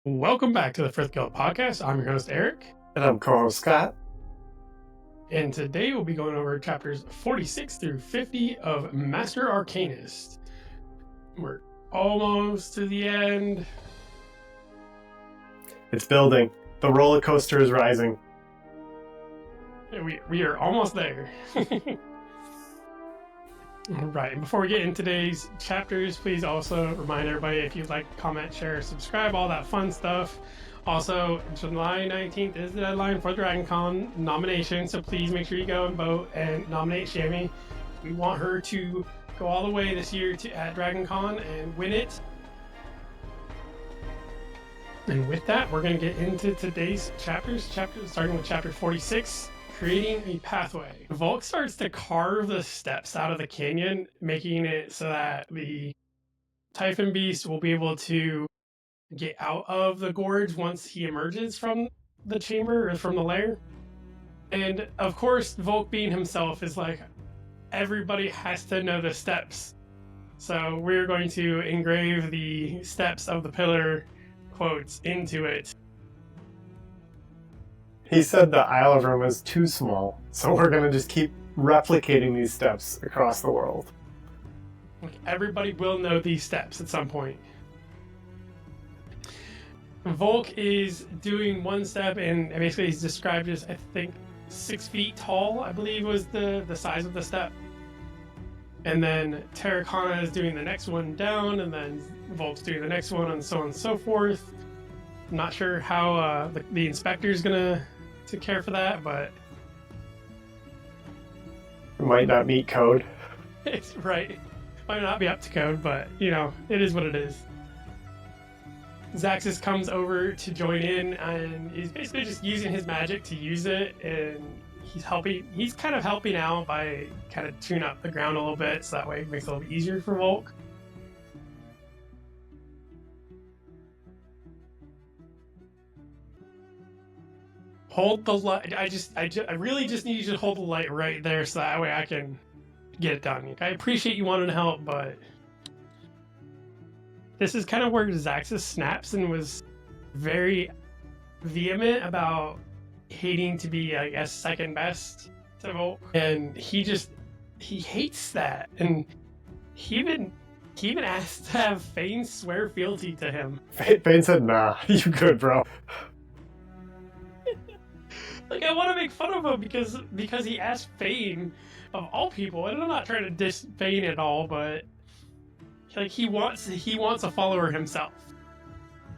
Welcome back to the Frith Podcast. I'm your host, Eric. And I'm co-host Scott. And today we'll be going over chapters 46 through 50 of Master Arcanist. We're almost to the end. It's building. The roller coaster is rising. We are almost there. Alright, before we get into today's chapters, please also remind everybody if you'd like to comment, share, subscribe, all that fun stuff. Also, July 19th is the deadline for the DragonCon nomination, so please make sure you go and vote and nominate Shammy. We want her to go all the way this year at DragonCon and win it. And with that, we're going to get into today's chapters, starting with chapter 46. Creating a pathway. Volke starts to carve the steps out of the canyon, making it so that the Typhon Beast will be able to get out of the gorge once he emerges from the chamber or from the lair. And of course, Volke being himself is like, everybody has to know the steps. So we're going to engrave the steps of the pillar quotes into it. He said the Isle of Roma is too small, so we're going to just keep replicating these steps across the world. Everybody will know these steps at some point. Volke is doing one step, and basically he's described as, I think, 6 feet tall, I believe was the size of the step. And then Terracotta is doing the next one down, and then Volke's doing the next one, and so on and so forth. I'm not sure how the inspector's going to care for that, but It might not meet code. it's right. Might not be up to code, but, you know, it is what it is. Zaxis comes over to join in, and he's basically just using his magic to use it, and he's kind of helping out by kind of tuning up the ground a little bit, so that way it makes it a little bit easier for Volke. Hold the light. I really just need you to hold the light right there, so that way I can get it done. I appreciate you wanting to help, but this is kind of where Zaxis snaps and was very vehement about hating to be, I guess, second best to Volke. And he hates that. And he even asked to have Fane swear fealty to him. Fane said, nah, you good, bro. Like, I want to make fun of him because he asked Fane, of all people, and I'm not trying to diss Fane at all, but like he wants a follower himself.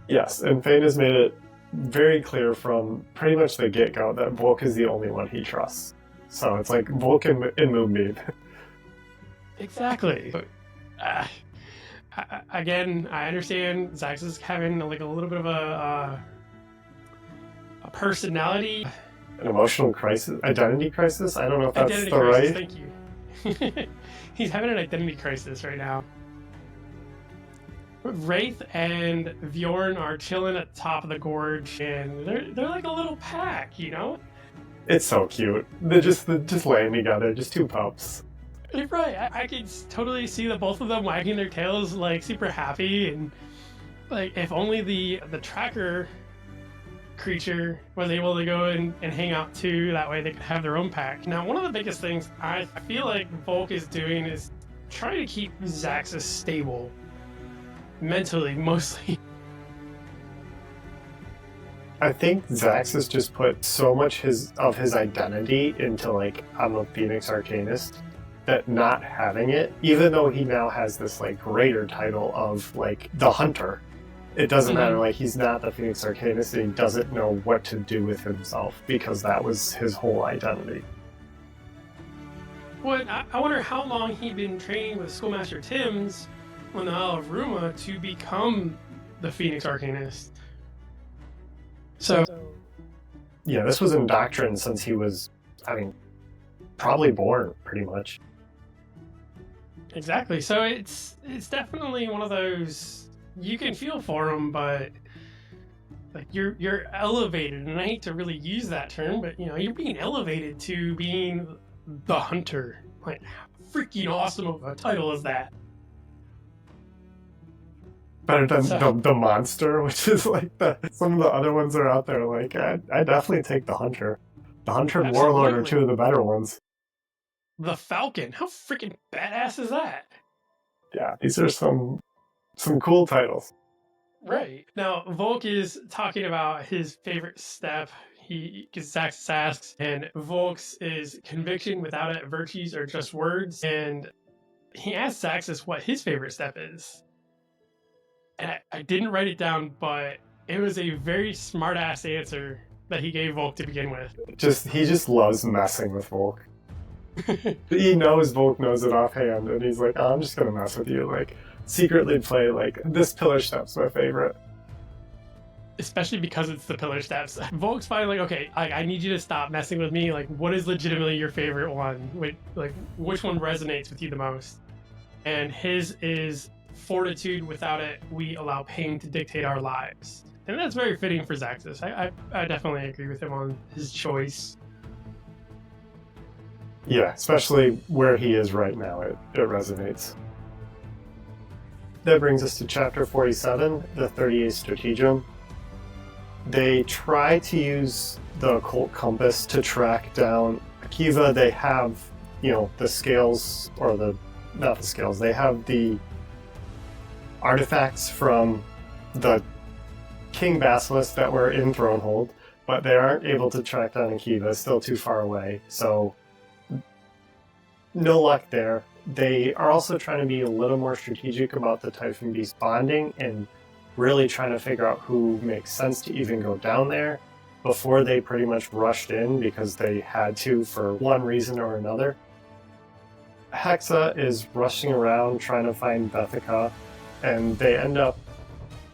Yes, and Fane has made it very clear from pretty much the get-go that Volke is the only one he trusts. So it's like Volke and Moonbeam. Exactly. Again, I understand Zaxis having like a little bit of a personality. An emotional crisis? Identity crisis? I don't know if that's Identity the crisis, right... Thank you. He's having an identity crisis right now. Wraith and Bjorn are chilling at the top of the gorge, and they're like a little pack, you know? It's so cute. They're just laying together, just two pups. You're right. I can totally see the both of them wagging their tails, like super happy, and like if only the tracker creature was able to go and hang out too, that way they could have their own pack. Now, one of the biggest things I feel like Volke is doing is trying to keep Zaxis stable. Mentally, mostly. I think Zaxis just put so much of his identity into, like, I'm a Phoenix Arcanist, that not having it, even though he now has this, like, greater title of, like, the Hunter, it doesn't matter, like, he's not the Phoenix Arcanist, and he doesn't know what to do with himself, because that was his whole identity. Well, I wonder how long he'd been training with Schoolmaster Timms on the Isle of Roma to become the Phoenix Arcanist. So yeah, this was in Doctrine since he was, probably born, pretty much. Exactly. So it's definitely one of those, you can feel for him, but like you're elevated, and I hate to really use that term, but you know, you're being elevated to being the Hunter. Like, how freaking awesome of a title is that? Better than So, the monster, which is like some of the other ones that are out there. Like I definitely take the hunter. The hunter and warlord are absolutely. two of the better ones. The Falcon. How freaking badass is that? Yeah, these are some cool titles. Right. Now, Volk is talking about his favorite step. Because Zaxis asks, and Volk's is conviction without it, virtues are just words. And he asks Zaxis what his favorite step is. And I didn't write it down, but it was a very smart ass answer that he gave Volk to begin with. He just loves messing with Volk. He knows Volk knows it offhand, and he's like, oh, I'm just gonna mess with you. Like, secretly play, like, this pillar step's my favorite. Especially because it's the pillar steps. Volk's finally like, okay, I need you to stop messing with me. Like, what is legitimately your favorite one? Like, which one resonates with you the most? And his is fortitude. Without it, we allow pain to dictate our lives. And that's very fitting for Zaxis. I definitely agree with him on his choice. Yeah, especially where he is right now, it resonates. That brings us to chapter 47, the 38th Stratagem. They try to use the occult compass to track down Akiva. They have, the scales, or not the scales, they have the artifacts from the King Basilisk that were in Thronehold, but they aren't able to track down Akiva, still too far away, so no luck there. They are also trying to be a little more strategic about the Typhon Beast bonding and really trying to figure out who makes sense to even go down there. Before, they pretty much rushed in because they had to for one reason or another. Hexa is rushing around trying to find Bethica, and they end up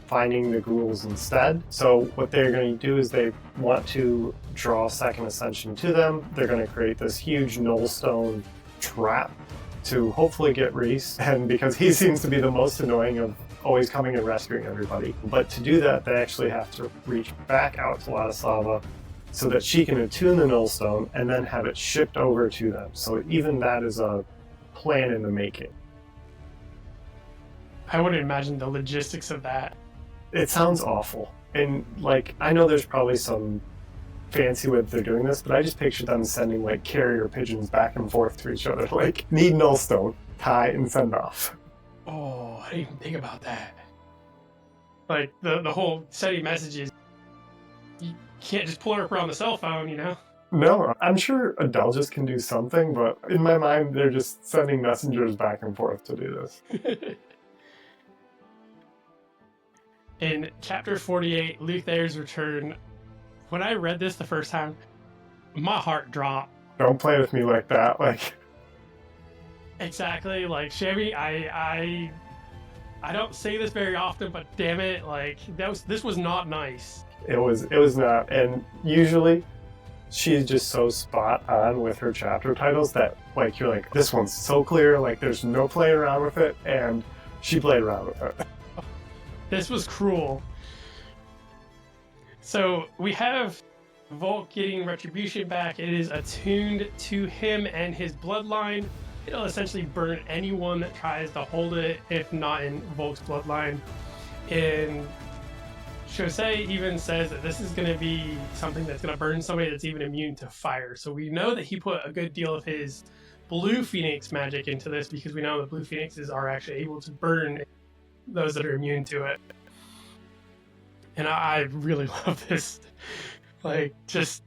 finding the ghouls instead. So what they're going to do is they want to draw Second Ascension to them. They're going to create this huge Nullstone trap to hopefully get Reese, and because he seems to be the most annoying of always coming and rescuing everybody. But to do that, they actually have to reach back out to Ladislava so that she can attune the Nullstone and then have it shipped over to them. So even that is a plan in the making. I wouldn't imagine the logistics of that. It sounds awful. And, I know there's probably some fancy way that they're doing this, but I just picture them sending, carrier pigeons back and forth to each other. Need Nullstone, tie, and send off. Oh, I didn't even think about that. The whole sending messages, you can't just pull her up around the cell phone, No, I'm sure Adelgis can do something, but in my mind, they're just sending messengers back and forth to do this. In chapter 48, Luthair's return, when I read this the first time, my heart dropped. Don't play with me like that, Exactly, Shammy, I don't say this very often, but damn it, this was not nice. It was not, and usually she's just so spot on with her chapter titles that you're like, this one's so clear, there's no playing around with it, and she played around with it. This was cruel. So we have Volk getting retribution back. It is attuned to him and his bloodline. It'll essentially burn anyone that tries to hold it, if not in Volk's bloodline. And Shosei even says that this is going to be something that's going to burn somebody that's even immune to fire. So we know that he put a good deal of his blue phoenix magic into this, because we know that blue phoenixes are actually able to burn those that are immune to it. And I really love this. Just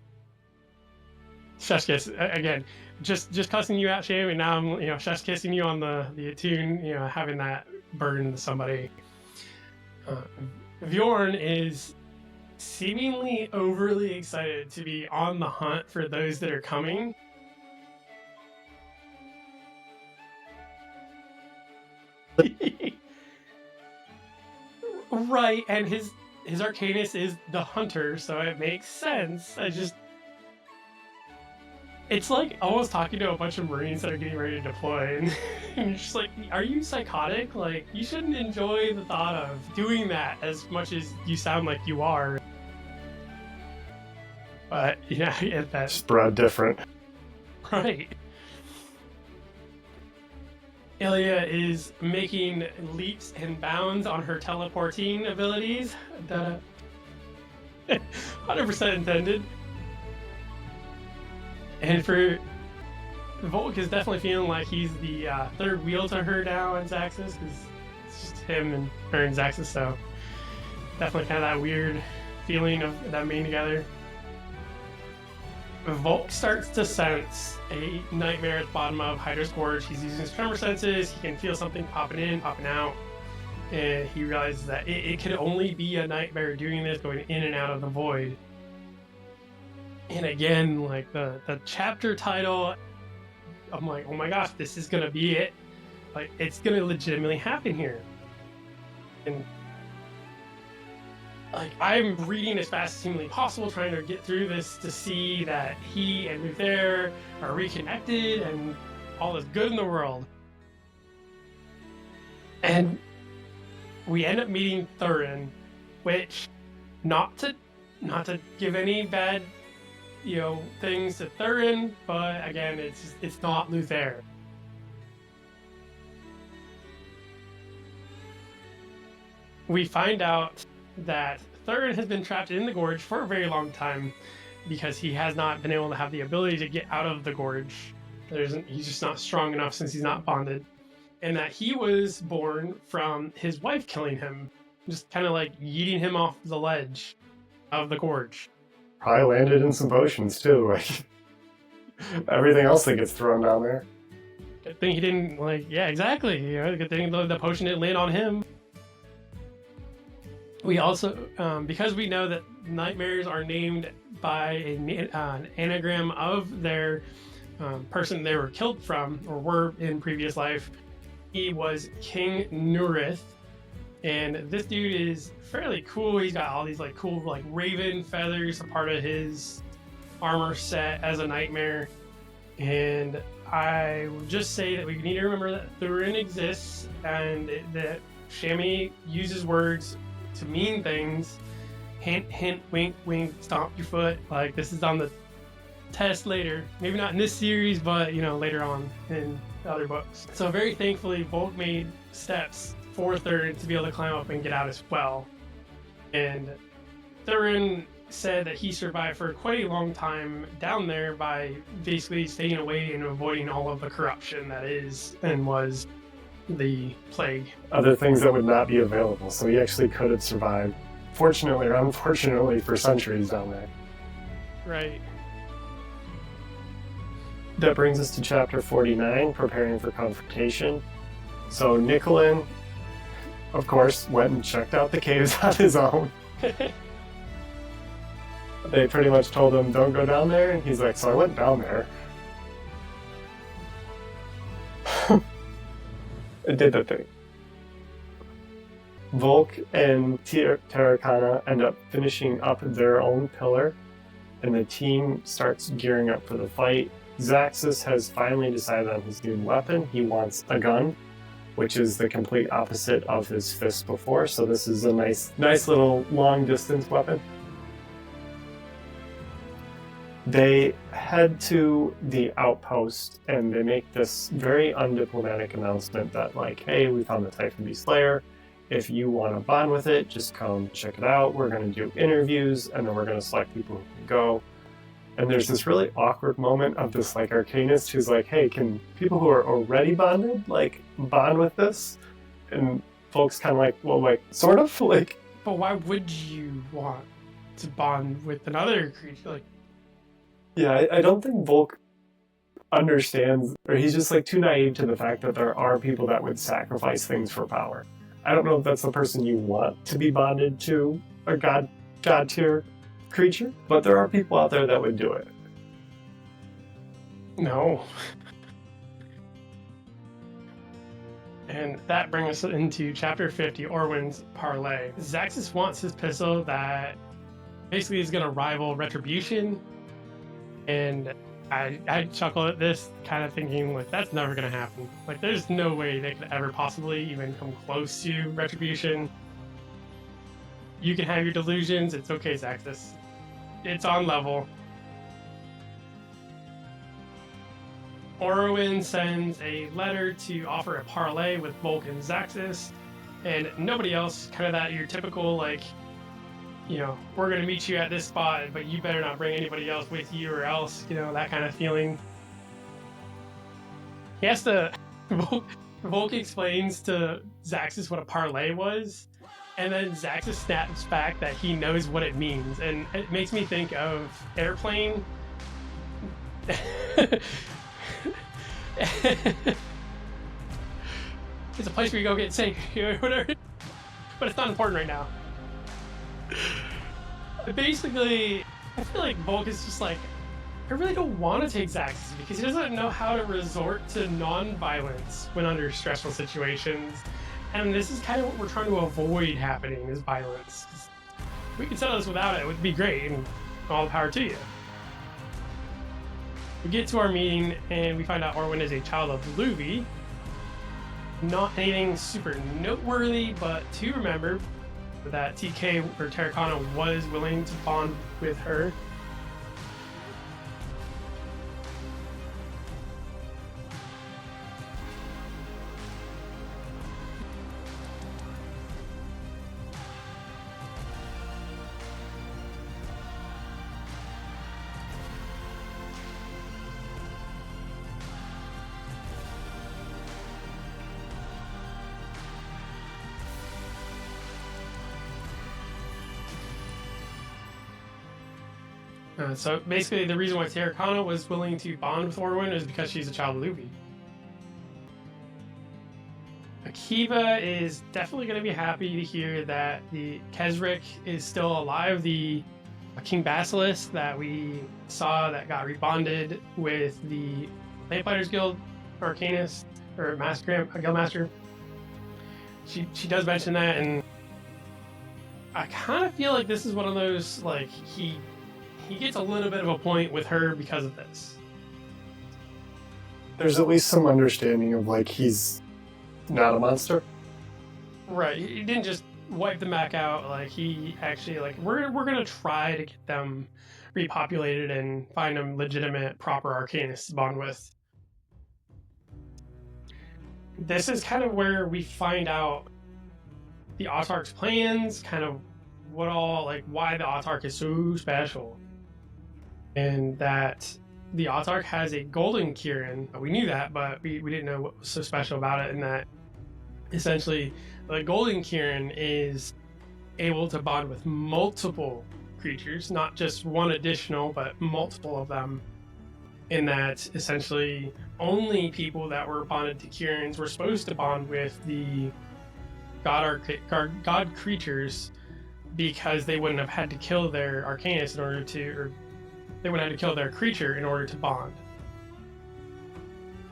chef's again. Just cussing you out, Shame, and now I'm, chef's kissing you on the attune, having that burn somebody. Bjorn is seemingly overly excited to be on the hunt for those that are coming. Right, and his Arcanist is the hunter, so it makes sense. It's like almost talking to a bunch of Marines that are getting ready to deploy, and you're just like, are you psychotic? You shouldn't enjoy the thought of doing that as much as you sound like you are. But, that's spread different. right. Ilya is making leaps and bounds on her teleporting abilities. 100% intended. And for Volke is definitely feeling like he's the third wheel to her now in Zaxis, because it's just him and her and Zaxis, so definitely kind of that weird feeling of them being together. Volke starts to sense a nightmare at the bottom of Hydra's Gorge. He's using his tremor senses. He can feel something popping in, popping out. And he realizes that it could only be a nightmare doing this, going in and out of the void. And again, like the chapter title, I'm like, oh my gosh, this is going to be it. Like, it's going to legitimately happen here. And like, I'm reading as fast as humanly possible, trying to get through this to see that he and Luthair are reconnected and all is good in the world. And we end up meeting Thurin, which, not to give any bad, things to Thurin, but again, it's not Luthair. We find out that Thurin has been trapped in the gorge for a very long time because he has not been able to have the ability to get out of the gorge. He's just not strong enough since he's not bonded. And that he was born from his wife killing him, just kind of like yeeting him off the ledge of the gorge. Probably landed in some potions too, like everything else that gets thrown down there. Good thing he didn't, yeah, exactly. Good thing the potion didn't land on him. We also, because we know that nightmares are named by an anagram of their person they were killed from, or were in previous life, he was King Nurith. And this dude is fairly cool. He's got all these cool raven feathers, a part of his armor set as a nightmare. And I will just say that we need to remember that Thurin exists and that Shammy uses words to mean things. Hint, hint, wink, wink, stomp your foot. This is on the test later. Maybe not in this series, but later on in other books. So very thankfully, Volke made steps for Thurin to be able to climb up and get out as well. And Thurin said that he survived for quite a long time down there by basically staying away and avoiding all of the corruption that is and was the plague. Other things that would not be available, so he actually could have survived, fortunately or unfortunately, for centuries down there. Right. That brings us to chapter 49, preparing for confrontation. So Nicolin, of course, went and checked out the caves on his own. They pretty much told him, don't go down there, and he's like, so I went down there. It did the thing. Volke and Terrakana end up finishing up their own pillar, and the team starts gearing up for the fight. Zaxis has finally decided on his new weapon. He wants a gun, which is the complete opposite of his fist before, so this is a nice little long-distance weapon. They head to the outpost, and they make this very undiplomatic announcement that, hey, we found the Typhon Beast Slayer. If you want to bond with it, just come check it out. We're going to do interviews, and then we're going to select people who can go. And there's this really awkward moment of this Arcanist who's like, hey, can people who are already bonded, bond with this? And folks kind of well, sort of, But why would you want to bond with another creature? Yeah, I don't think Volke understands, or he's just too naive to the fact that there are people that would sacrifice things for power. I don't know if that's the person you want to be bonded to a god tier creature, but there are people out there that would do it. No. And that brings us into chapter 50, Orwin's Parlay. Zaxis wants his pistol that basically is going to rival Retribution. And I chuckle at this, kind of thinking, that's never going to happen. There's no way they could ever possibly even come close to Retribution. You can have your delusions. It's okay, Zaxis. It's on level. Orwin sends a letter to offer a parlay with Volke and Zaxis, and nobody else. Kind of that your typical, like, you know, we're going to meet you at this spot, but you better not bring anybody else with you or else, you know, that kind of feeling. He has to... Volke explains to Zaxis what a parlay was, and then Zaxis snaps back that he knows what it means, and it makes me think of Airplane. It's a place where you go get sick, whatever, but it's not important right now. Basically, I feel like Volke is just like, I really don't want to take Zaxis because he doesn't know how to resort to non-violence when under stressful situations. And this is kind of what we're trying to avoid happening, is violence. If we could settle this without it, it would be great, and all the power to you. We get to our meeting, and we find out Orwin is a child of Luvi. Not anything super noteworthy, but to remember that TK, or Terracotta, was willing to bond with her. So basically, the reason why Terracotta was willing to bond with Orwin is because she's a child of Luvi. Akiva is definitely going to be happy to hear that the Kesric is still alive, the King Basilisk that we saw that got rebonded with the Lamplighters Guild Arcanist, or Master, Guildmaster. She does mention that, and I kind of feel like this is one of those, like, he gets a little bit of a point with her because of this. There's at least some understanding of, like, he's not a monster. Right, he didn't just wipe them back out. Like, he actually, like, we're gonna try to get them repopulated and find them legitimate, proper Arcanists to bond with. This is kind of where we find out the Autarch's plans, kind of what all, like, why the Autarch is so special. And that the Autarch has a golden Kirin. We knew that, but we didn't know what was so special about it, and that essentially the golden Kirin is able to bond with multiple creatures, not just one additional, but multiple of them. In that essentially only people that were bonded to Kirins were supposed to bond with the god creatures, because they wouldn't have had to kill their Arcanist in order to, or they wouldn't have to kill their creature in order to bond.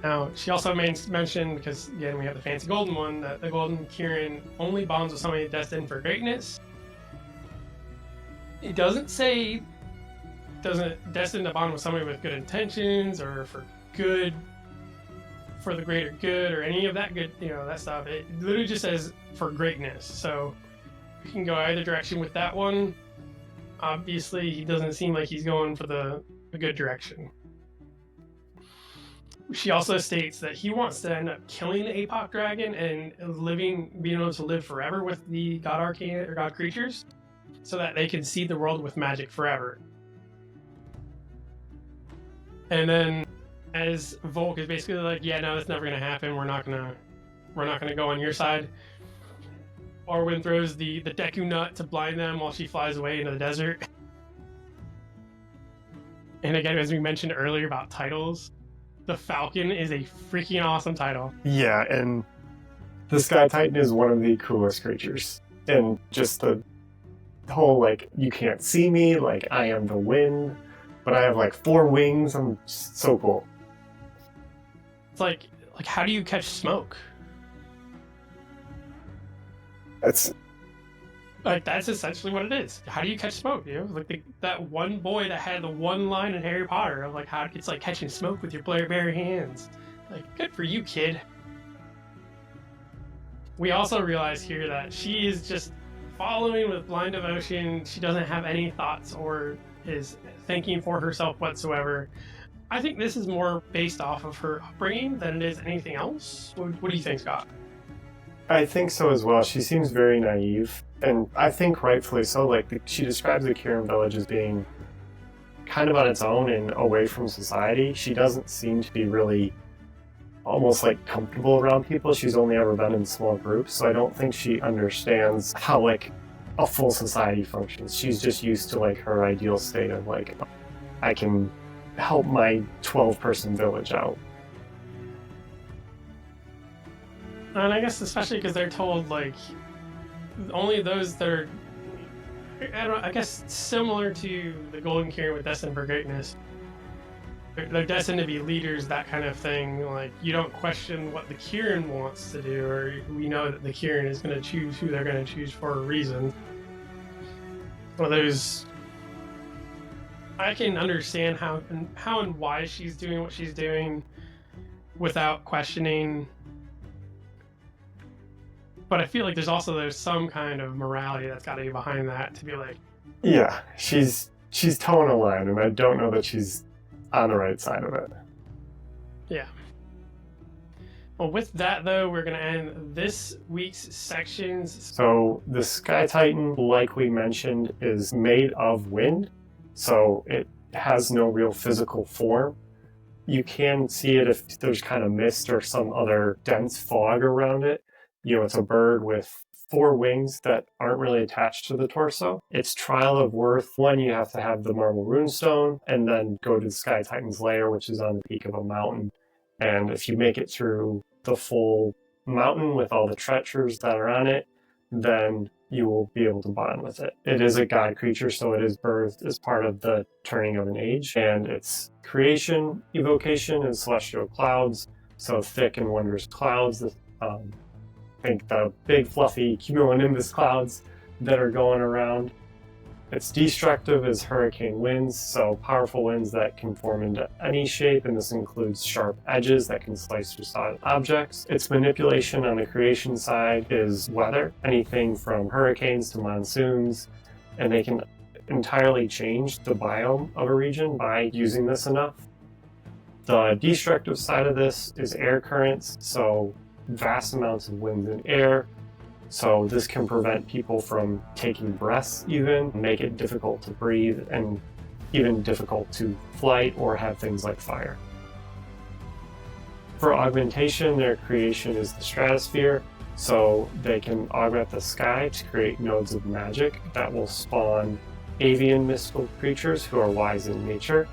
Now, she also mentioned, because again we have the fancy golden one, that the golden Kirin only bonds with somebody destined for greatness. It doesn't say destined to bond with somebody with good intentions or for the greater good or any of that good, you know, that stuff. It literally just says for greatness. So you can go either direction with that one. Obviously, he doesn't seem like he's going for the good direction. She also states that he wants to end up killing the Apoc Dragon and being able to live forever with the God Arcane or God creatures, so that they can see the world with magic forever. And then, as Volke is basically like, yeah, no, that's never gonna happen. We're not gonna go on your side. Orwin throws the Deku Nut to blind them while she flies away into the desert. And again, as we mentioned earlier about titles, the Falcon is a freaking awesome title. Yeah, and the Sky Titan is one of the coolest creatures. And just the whole, like, you can't see me, like, I am the wind, but I have, like, 4 wings. I'm so cool. It's like how do you catch smoke? That's essentially what it is. How do you catch smoke? You know, like that one boy that had the one line in Harry Potter of like how it's like catching smoke with your bare hands. Like, good for you, kid. We also realize here that she is just following with blind devotion. She doesn't have any thoughts or is thinking for herself whatsoever. I think this is more based off of her upbringing than it is anything else. What do you think, Scott? I think so as well. She seems very naive, and I think rightfully so. Like, she describes the Kirin village as being kind of on its own and away from society. She doesn't seem to be really almost like comfortable around people. She's only ever been in small groups, so I don't think she understands how like a full society functions. She's just used to like her ideal state of like, I can help my 12-person village out. And I guess especially because they're told like only those that are, I guess similar to the Golden Kirin with destined for greatness. They're destined to be leaders, that kind of thing. Like, you don't question what the Kirin wants to do, or we know that the Kirin is going to choose who they're going to choose for a reason. One of those, I can understand how and why she's doing what she's doing without questioning. But I feel like there's some kind of morality that's got to be behind that to be like, yeah, she's towing a line, and I don't know that she's on the right side of it. Yeah. Well, with that, though, we're going to end this week's sections. So the Sky Titan, like we mentioned, is made of wind, so it has no real physical form. You can see it if there's kind of mist or some other dense fog around it. You know, it's a bird with 4 wings that aren't really attached to the torso. Its trial of worth: 1, you have to have the marble runestone, and then go to the Sky Titan's lair, which is on the peak of a mountain. And if you make it through the full mountain with all the treasures that are on it, then you will be able to bond with it. It is a god creature, so it is birthed as part of the turning of an age, and its creation, evocation, is celestial clouds, so thick and wondrous clouds. Think the big fluffy cumulonimbus clouds that are going around. Its destructive is hurricane winds, so powerful winds that can form into any shape, and this includes sharp edges that can slice through solid objects. Its manipulation on the creation side is weather, anything from hurricanes to monsoons, and they can entirely change the biome of a region by using this enough. The destructive side of this is air currents, so vast amounts of wind and air, so this can prevent people from taking breaths, even make it difficult to breathe, and even difficult to flight or have things like fire. For augmentation, their creation is the stratosphere, so they can augment the sky to create nodes of magic that will spawn avian mystical creatures who are wise in nature.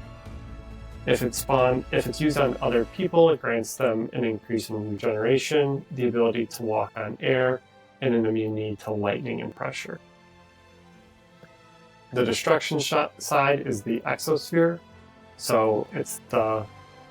If it's used on other people, it grants them an increase in regeneration, the ability to walk on air, and an immunity to lightning and pressure. The destruction side is the exosphere, so it's the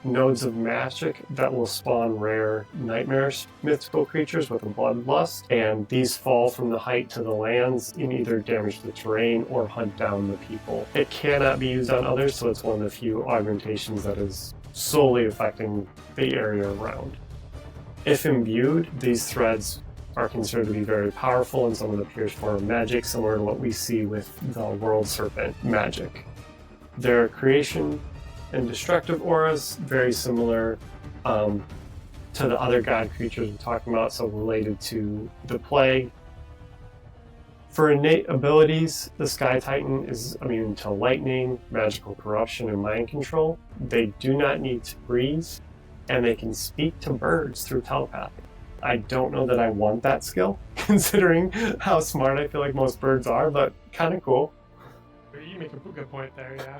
nodes of magic that will spawn rare nightmarish mythical creatures with a bloodlust, and these fall from the height to the lands and either damage the terrain or hunt down the people. It cannot be used on others, so it's one of the few augmentations that is solely affecting the area around. If imbued, these threads are considered to be very powerful, and some of the pierce form magic, similar to what we see with the World Serpent magic. Their creation and destructive auras, very similar to the other god creatures we're talking about, so related to the plague. For innate abilities, the Sky Titan is immune to lightning, magical corruption, and mind control. They do not need to breathe, and they can speak to birds through telepathy. I don't know that I want that skill, considering how smart I feel like most birds are, but kind of cool. You make a good point there, yeah.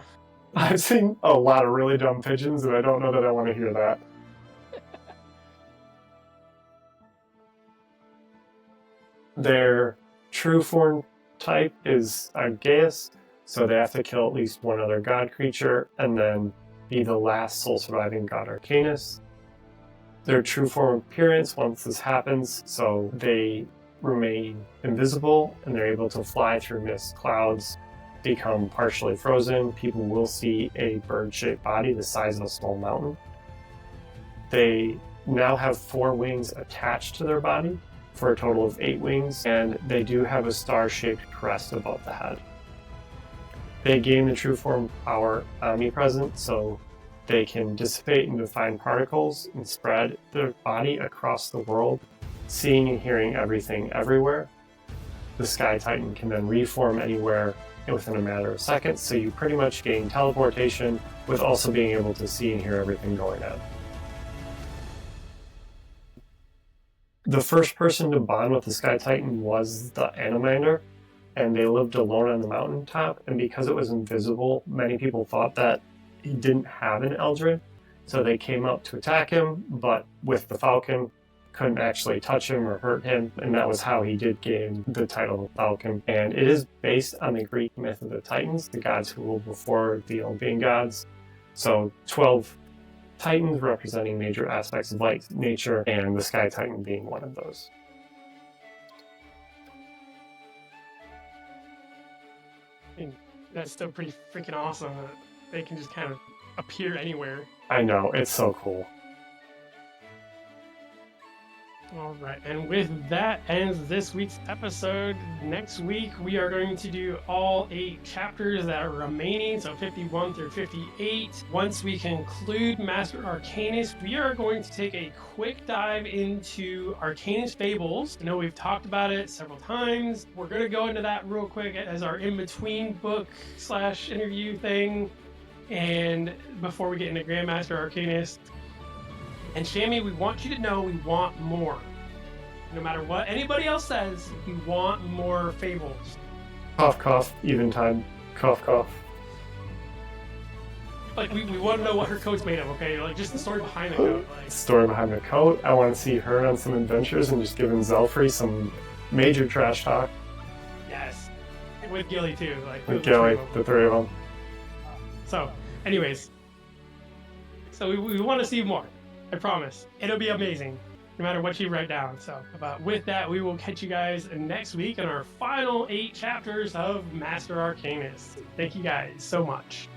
I've seen a lot of really dumb pigeons, and I don't know that I want to hear that. Their true form type is Arcanist, so they have to kill at least one other god creature, and then be the last sole surviving god Arcanist. Their true form appearance, once this happens, so they remain invisible, and they're able to fly through mist clouds, become partially frozen. People will see a bird-shaped body the size of a small mountain. They now have 4 wings attached to their body for a total of 8 wings, and they do have a star-shaped crest above the head. They gain the true form power omnipresent, so They can dissipate into fine particles and spread their body across the world, seeing and hearing everything everywhere. The Sky Titan can then reform anywhere within a matter of seconds, so you pretty much gain teleportation with also being able to see and hear everything going on. The first person to bond with the Sky Titan was the Anomander, and they lived alone on the mountaintop, and because it was invisible, many people thought that he didn't have an Eldred, so they came out to attack him, but with the Falcon, couldn't actually touch him or hurt him, and that was how he did gain the title of Falcon. And it is based on the Greek myth of the Titans, the gods who ruled before the Olympian gods. So 12 Titans representing major aspects of light, nature, and the Sky Titan being one of those. And that's still pretty freaking awesome that they can just kind of appear anywhere. I know, it's so cool. All right, and with that ends this week's episode. Next week, we are going to do all 8 chapters that are remaining, so 51 through 58. Once we conclude Master Arcanist, we are going to take a quick dive into Arcanist Fables. I know we've talked about it several times. We're going to go into that real quick as our in-between book / interview thing. And before we get into Grandmaster Arcanist, and Shammy, we want you to know we want more. No matter what anybody else says, we want more Fables. Cough, cough, eventide. Cough, cough. Like, we want to know what her coat's made of, okay? Like, just the story behind the coat. Like, Story behind the coat. I want to see her on some adventures and just giving Zelfrey some major trash talk. yes. With Gilly, too. Like, With Gilly, the 3 of them. So, anyways. So, we want to see more. I promise. It'll be amazing, no matter what you write down. So, but with that, we will catch you guys next week in our final 8 chapters of Master Arcanist. Thank you guys so much.